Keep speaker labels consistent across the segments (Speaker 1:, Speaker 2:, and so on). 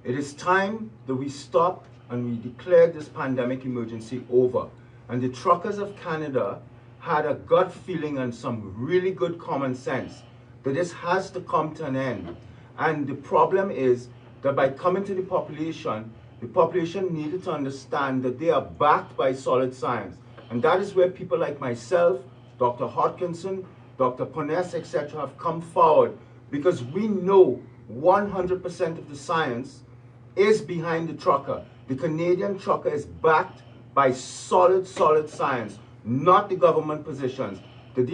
Speaker 1: It is time that we stop and we declare this pandemic emergency over. And the truckers of Canada had a gut feeling and some really good common sense that this has to come to an end. And the problem is that by coming to the population needed to understand that they are backed by solid science. And that is where people like myself, Dr. Hodkinson, Dr. Poness, etc. have come forward, because we know 100% of the science is behind the trucker. The Canadian trucker is backed by solid science, not the government positions. That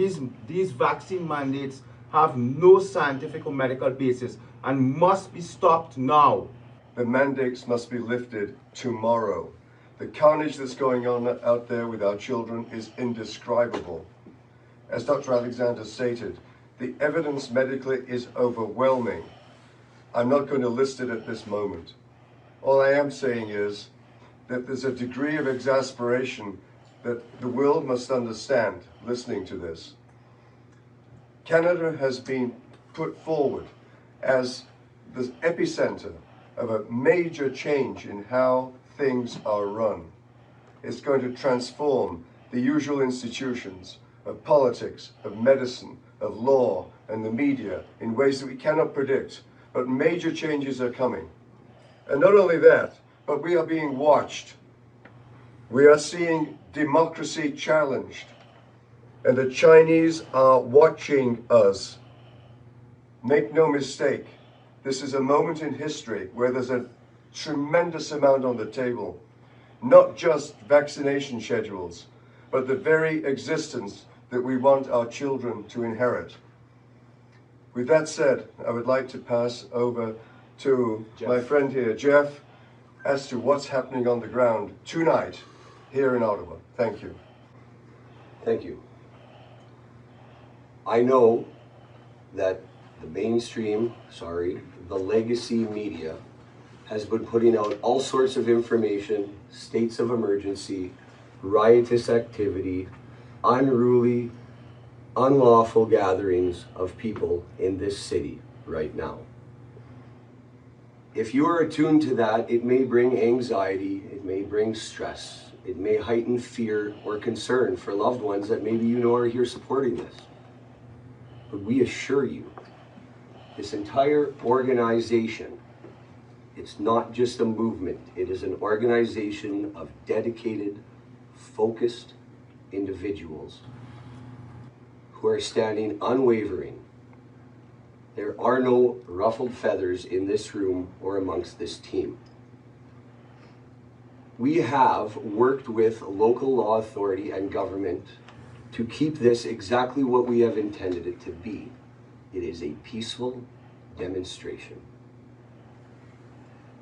Speaker 1: these vaccine mandates have no scientific or medical basis and must be stopped now.
Speaker 2: The mandates must be lifted tomorrow. The carnage that's going on out there with our children is indescribable. As Dr. Alexander stated, the evidence medically is overwhelming. I'm not going to list it at this moment. All I am saying is that there's a degree of exasperation that the world must understand listening to this. Canada has been put forward as the epicenter of a major change in how things are run. It's going to transform the usual institutions of politics, of medicine, of law, and the media in ways that we cannot predict. But major changes are coming. And not only that, but we are being watched. We are seeing democracy challenged. And the Chinese are watching us. Make no mistake, this is a moment in history where there's a tremendous amount on the table. Not just vaccination schedules, but the very existence that we want our children to inherit. With that said, I would like to pass over to my friend here, Jeff, as to what's happening on the ground tonight here in Ottawa. Thank you.
Speaker 3: Thank you. I know that the mainstream, the legacy media has been putting out all sorts of information, states of emergency, riotous activity, unruly, unlawful gatherings of people in this city right now. If you are attuned to that, it may bring anxiety, it may bring stress, it may heighten fear or concern for loved ones that maybe you know are here supporting this. But we assure you, this entire organization, it's not just a movement, it is an organization of dedicated, focused individuals who are standing unwavering. There are no ruffled feathers in this room or amongst this team. We have worked with local law authority and government to keep this exactly what we have intended it to be. It is a peaceful demonstration.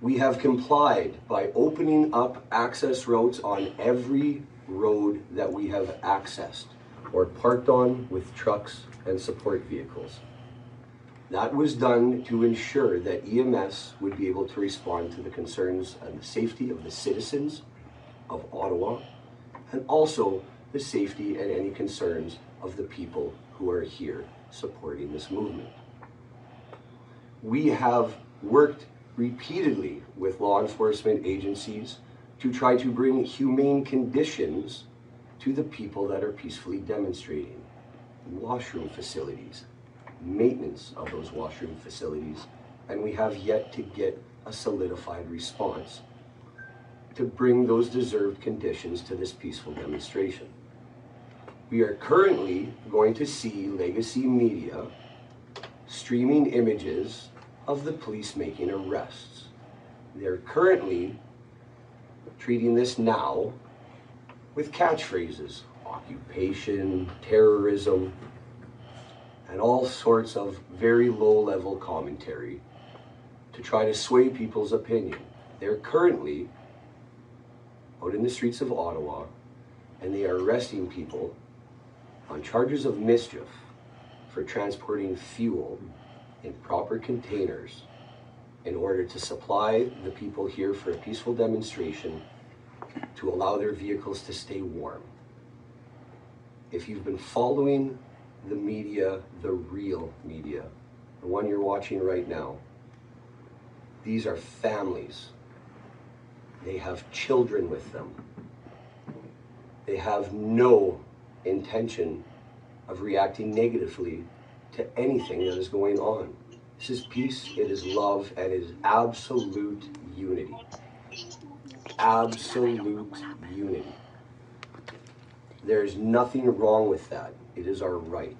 Speaker 3: We have complied by opening up access routes on every road that we have accessed or parked on with trucks and support vehicles. That was done to ensure that EMS would be able to respond to the concerns and the safety of the citizens of Ottawa, and also the safety and any concerns of the people who are here supporting this movement. We have worked repeatedly with law enforcement agencies to try to bring humane conditions to the people that are peacefully demonstrating. Washroom facilities, maintenance of those washroom facilities, and we have yet to get a solidified response to bring those deserved conditions to this peaceful demonstration. We are currently going to see legacy media streaming images of the police making arrests. They're currently treating this now with catchphrases, occupation, terrorism, and all sorts of very low-level commentary to try to sway people's opinion. They're currently out in the streets of Ottawa, and they are arresting people on charges of mischief for transporting fuel in proper containers in order to supply the people here for a peaceful demonstration to allow their vehicles to stay warm. If you've been following the media, the real media, the one you're watching right now, These are families. They have children with them. They have no intention of reacting negatively to anything that is going on. This is peace, it is love, and it is absolute unity. Absolute unity. There's nothing wrong with that. It is our right.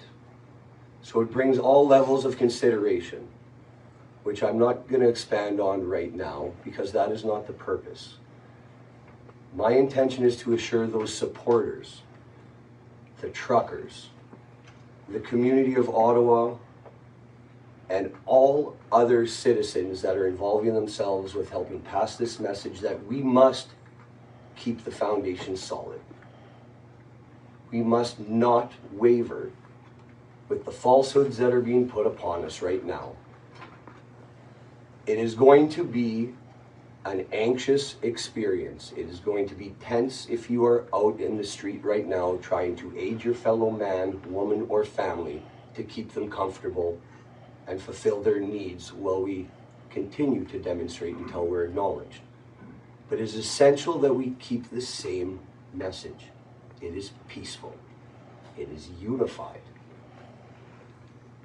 Speaker 3: So it brings all levels of consideration, which I'm not going to expand on right now because that is not the purpose. My intention is to assure those supporters, the truckers, the community of Ottawa, and all other citizens that are involving themselves with helping pass this message that we must keep the foundation solid. We must not waver with the falsehoods that are being put upon us right now. It is going to be an anxious experience. It is going to be tense if you are out in the street right now trying to aid your fellow man, woman, or family to keep them comfortable and fulfill their needs while we continue to demonstrate until we're acknowledged. But it is essential that we keep the same message. It is peaceful. It is unified.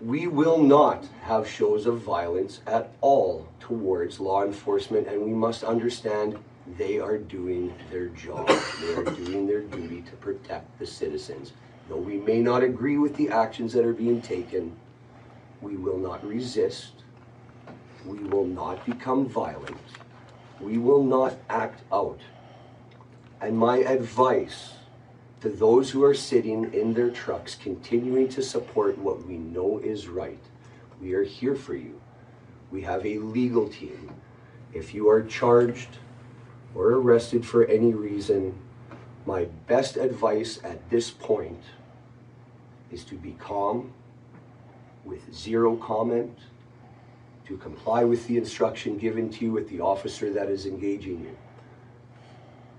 Speaker 3: We will not have shows of violence at all towards law enforcement, and we must understand they are doing their job. They are doing their duty to protect the citizens. Though we may not agree with the actions that are being taken, we will not resist. We will not become violent. We will not act out. And my advice to those who are sitting in their trucks continuing to support what we know is right, we are here for you. We have a legal team. If you are charged or arrested for any reason, my best advice at this point is to be calm, with zero comment, to comply with the instruction given to you with the officer that is engaging you.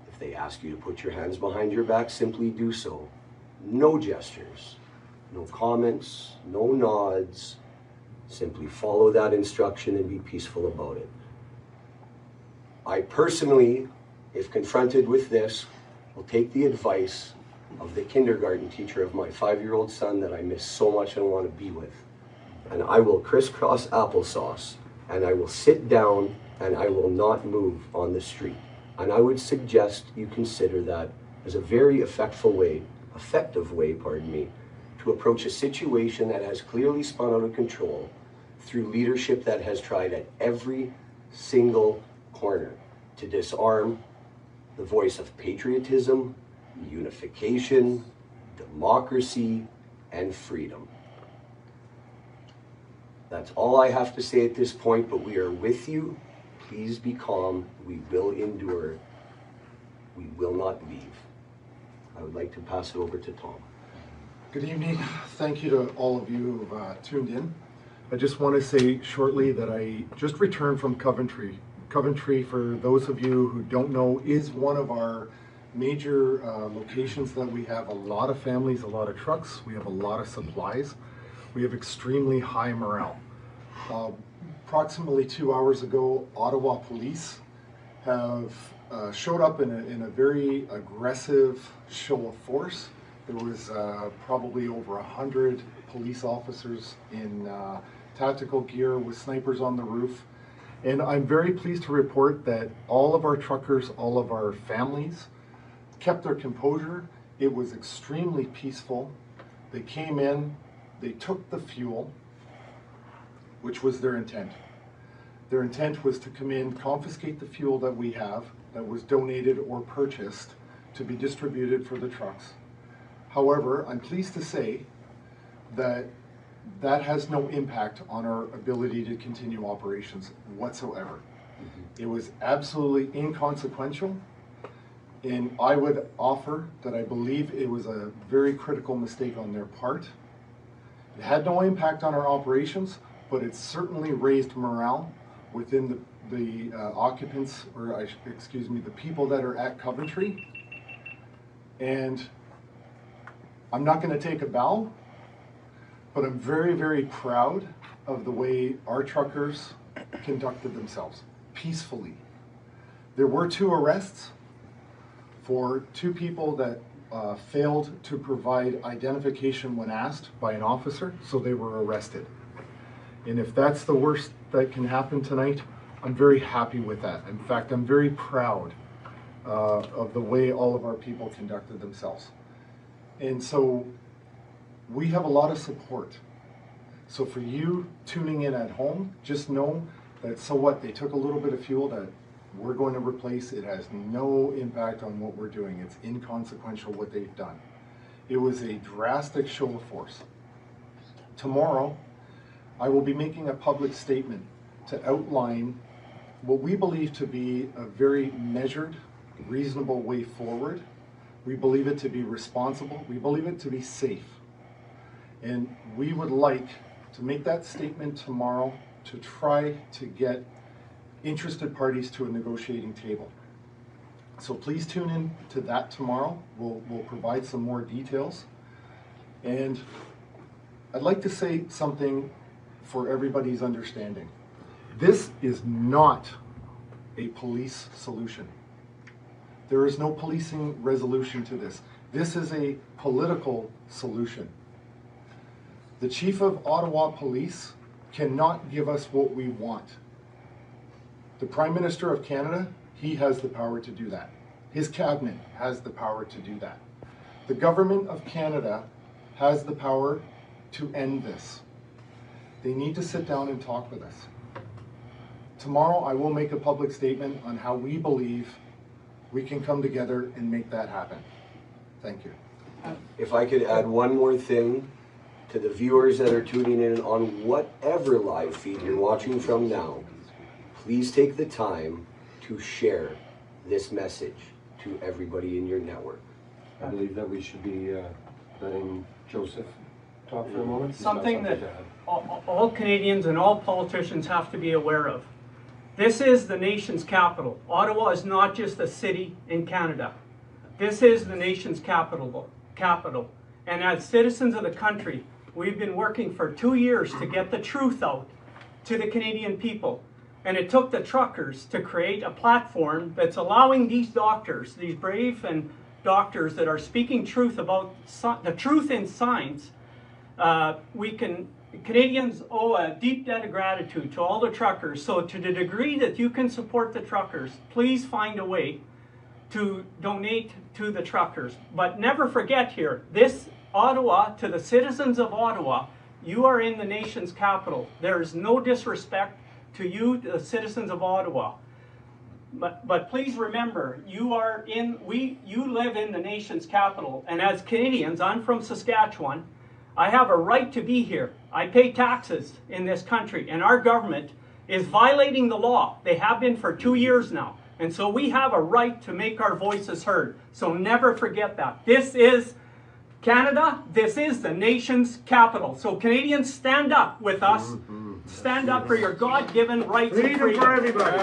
Speaker 3: If they ask you to put your hands behind your back, simply do so. No gestures, no comments, no nods. Simply follow that instruction and be peaceful about it. I personally, if confronted with this, will take the advice of the kindergarten teacher of my 5-year-old son that I miss so much and want to be with. And I will crisscross applesauce, and I will sit down, and I will not move on the street. And I would suggest you consider that as a very effective way, to approach a situation that has clearly spun out of control through leadership that has tried at every single corner to disarm the voice of patriotism, unification, democracy, and freedom. That's all I have to say at this point, but we are with you. Please be calm. We will endure. We will not leave. I would like to pass it over to Tom.
Speaker 4: Good evening. Thank you to all of you who've tuned in. I just want to say shortly that I just returned from Coventry. Coventry, for those of you who don't know, is one of our major locations that we have a lot of families, a lot of trucks, we have a lot of supplies. We have extremely high morale. Approximately 2 hours ago, Ottawa police have showed up in a very aggressive show of force. There was probably over 100 police officers in tactical gear with snipers on the roof. And I'm very pleased to report that all of our truckers, all of our families kept their composure. It was extremely peaceful. They came in, they took the fuel, which was their intent. Their intent was to come in, confiscate the fuel that we have, that was donated or purchased to be distributed for the trucks. However, I'm pleased to say that that has no impact on our ability to continue operations whatsoever. It was absolutely inconsequential, and I would offer that I believe it was a very critical mistake on their part. It had no impact on our operations, but it certainly raised morale within the occupants, or excuse me, the people that are at Coventry. And I'm not going to take a bow, but I'm very, very proud of the way our truckers conducted themselves peacefully. There were 2 arrests for 2 people that failed to provide identification when asked by an officer, so they were arrested. And if that's the worst that can happen tonight, I'm very happy with that. In fact, I'm very proud of the way all of our people conducted themselves. And so we have a lot of support. So for you tuning in at home, just know that so what, they took a little bit of fuel that we're going to replace. It has no impact on what we're doing. It's inconsequential what they've done. It was a drastic show of force. Tomorrow, I will be making a public statement to outline what we believe to be a very measured, reasonable way forward. We believe it to be responsible. We believe it to be safe. And we would like to make that statement tomorrow to try to get interested parties to a negotiating table. So please tune in to that tomorrow. We'll provide some more details. And I'd like to say something for everybody's understanding. This is not a police solution. There is no policing resolution to this. This is a political solution. The Chief of Ottawa Police cannot give us what we want. The Prime Minister of Canada, he has the power to do that. His cabinet has the power to do that. The Government of Canada has the power to end this. They need to sit down and talk with us. Tomorrow I will make a public statement on how we believe we can come together and make that happen. Thank you.
Speaker 3: If I could add one more thing to the viewers that are tuning in on whatever live feed you're watching from now, please take the time to share this message to everybody in your network.
Speaker 5: I believe that we should be letting Joseph talk for a moment.
Speaker 6: Something that all Canadians and all politicians have to be aware of. This is the nation's capital. Ottawa is not just a city in Canada. This is the nation's capital. And as citizens of the country, we've been working for 2 years to get the truth out to the Canadian people. And it took the truckers to create a platform that's allowing these doctors, these brave and doctors that are speaking truth about the truth in science. Canadians owe a deep debt of gratitude to all the truckers. So to the degree that you can support the truckers, please find a way to donate to the truckers. But never forget here, this Ottawa, to the citizens of Ottawa, you are in the nation's capital. There is no disrespect to you, the citizens of Ottawa. But please remember, you live in the nation's capital. And as Canadians, I'm from Saskatchewan, I have a right to be here. I pay taxes in this country, and our government is violating the law. They have been for 2 years now. And so we have a right to make our voices heard. So never forget that. This is Canada. This is the nation's capital. So Canadians, stand up with us. Stand up for your God-given rights and freedom.
Speaker 1: Freedom for everybody.